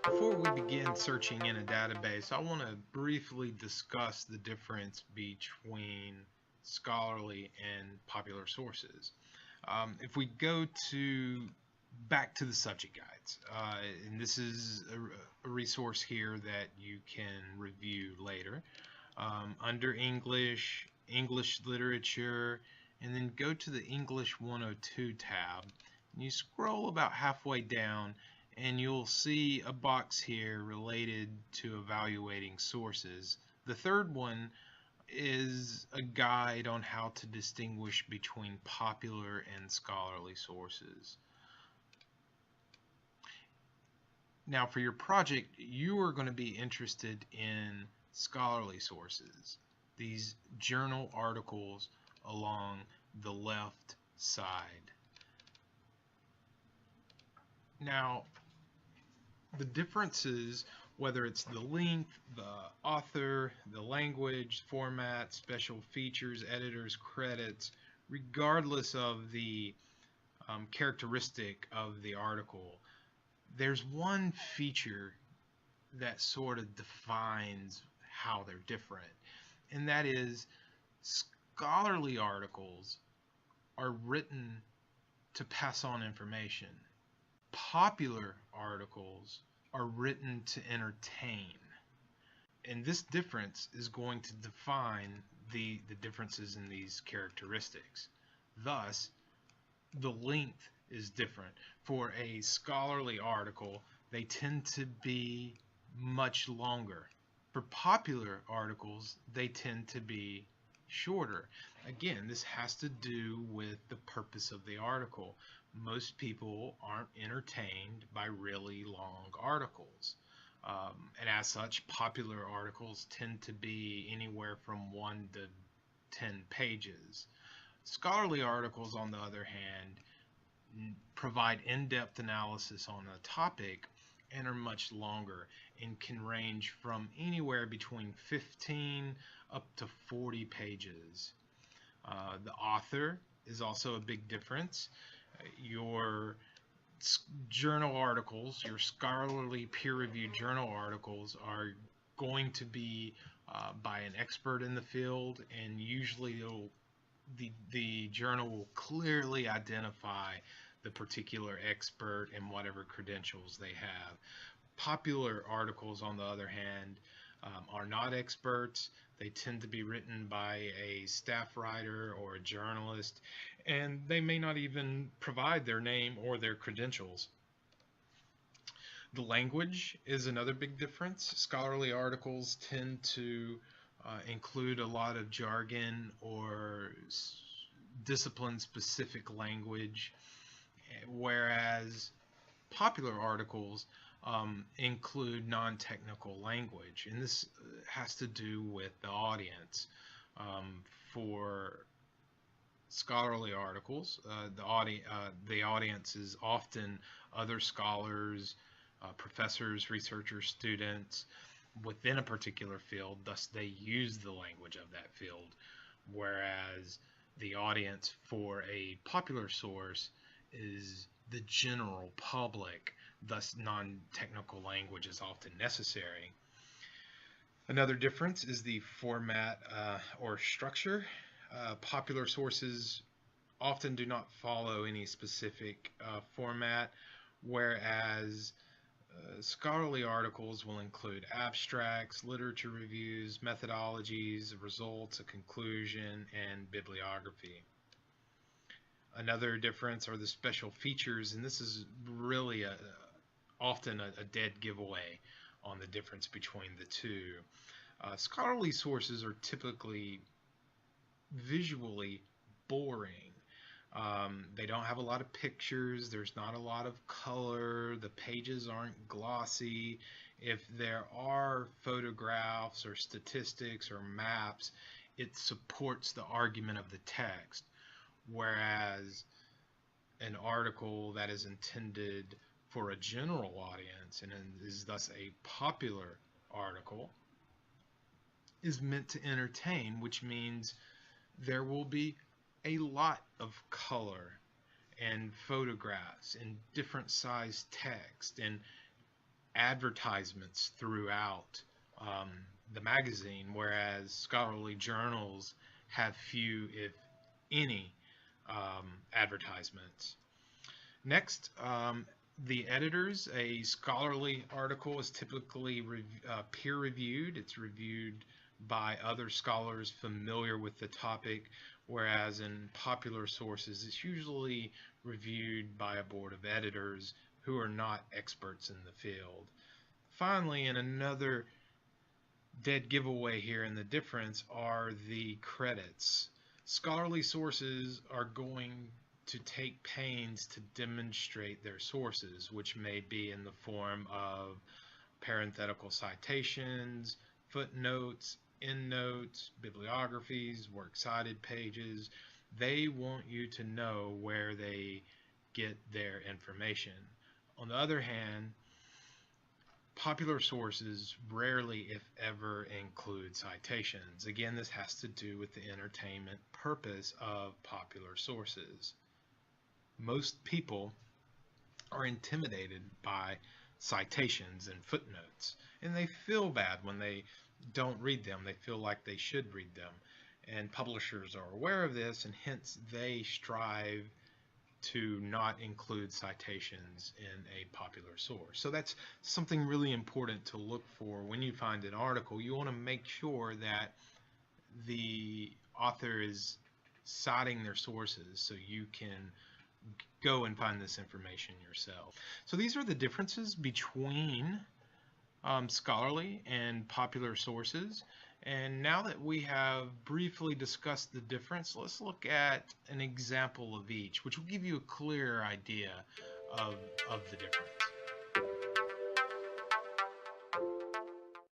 Before we begin searching in a database, I want to briefly discuss the difference between scholarly and popular sources. If we go back to the subject guides, and this is a resource here that you can review later, under English, English literature, and then go to the English 102 tab. And you scroll about halfway down and you'll see a box here related to evaluating sources. The third one is a guide on how to distinguish between popular and scholarly sources. Now for your project, you are going to be interested in scholarly sources, these journal articles along the left side. Now, the differences, whether it's the length, the author, the language, format, special features, editors, credits, regardless of the characteristic of the article, there's one feature that sort of defines how they're different, and that is scholarly articles are written to pass on information. Popular articles are written to entertain. And this difference is going to define the differences in these characteristics. Thus, the length is different. For a scholarly article, they tend to be much longer. For popular articles, they tend to be shorter. Again, this has to do with the purpose of the article. Most people aren't entertained by really long articles. And as such, popular articles tend to be anywhere from 1 to 10 pages. Scholarly articles, on the other hand, provide in-depth analysis on a topic and are much longer and can range from anywhere between 15 up to 40 pages. The author is also a big difference. Your journal articles, your scholarly peer-reviewed journal articles are going to be by an expert in the field, and usually the journal will clearly identify the particular expert and whatever credentials they have. Popular articles, on the other hand, are not experts. They tend to be written by a staff writer or a journalist, and they may not even provide their name or their credentials. The language is another big difference. Scholarly articles tend to include a lot of jargon or discipline-specific language, whereas popular articles include non-technical language, and this has to do with the audience. For scholarly articles, the audience is often other scholars, professors, researchers, students within a particular field, thus they use the language of that field, whereas the audience for a popular source is the general public, thus non-technical language is often necessary. Another difference is the format or structure. Popular sources often do not follow any specific format, whereas scholarly articles will include abstracts, literature reviews, methodologies, results, a conclusion, and bibliography. Another difference are the special features, and this is really often a dead giveaway on the difference between the two. Scholarly sources are typically visually boring. They don't have a lot of pictures, there's not a lot of color, the pages aren't glossy. If there are photographs or statistics or maps, it supports the argument of the text, whereas an article that is intended for a general audience and is thus a popular article is meant to entertain, which means there will be a lot of color and photographs and different size text, and advertisements throughout the magazine, whereas scholarly journals have few, if any, advertisements. Next, the editors. A scholarly article is typically peer-reviewed. It's reviewed by other scholars familiar with the topic, whereas in popular sources, it's usually reviewed by a board of editors who are not experts in the field. Finally, and another dead giveaway here, and the difference are the credits. Scholarly sources are going to take pains to demonstrate their sources, which may be in the form of parenthetical citations, footnotes, endnotes, bibliographies, works cited pages. They want you to know where they get their information. On the other hand, popular sources rarely, if ever, include citations. Again, this has to do with the entertainment purpose of popular sources. Most people are intimidated by citations and footnotes, and they feel bad when they don't read them. They feel like they should read them. And publishers are aware of this, and hence they strive to not include citations in a popular source. So that's something really important to look for when you find an article. You want to make sure that the author is citing their sources so you can go and find this information yourself. So these are the differences between scholarly and popular sources. And now that we have briefly discussed the difference, let's look at an example of each, which will give you a clear idea of the difference.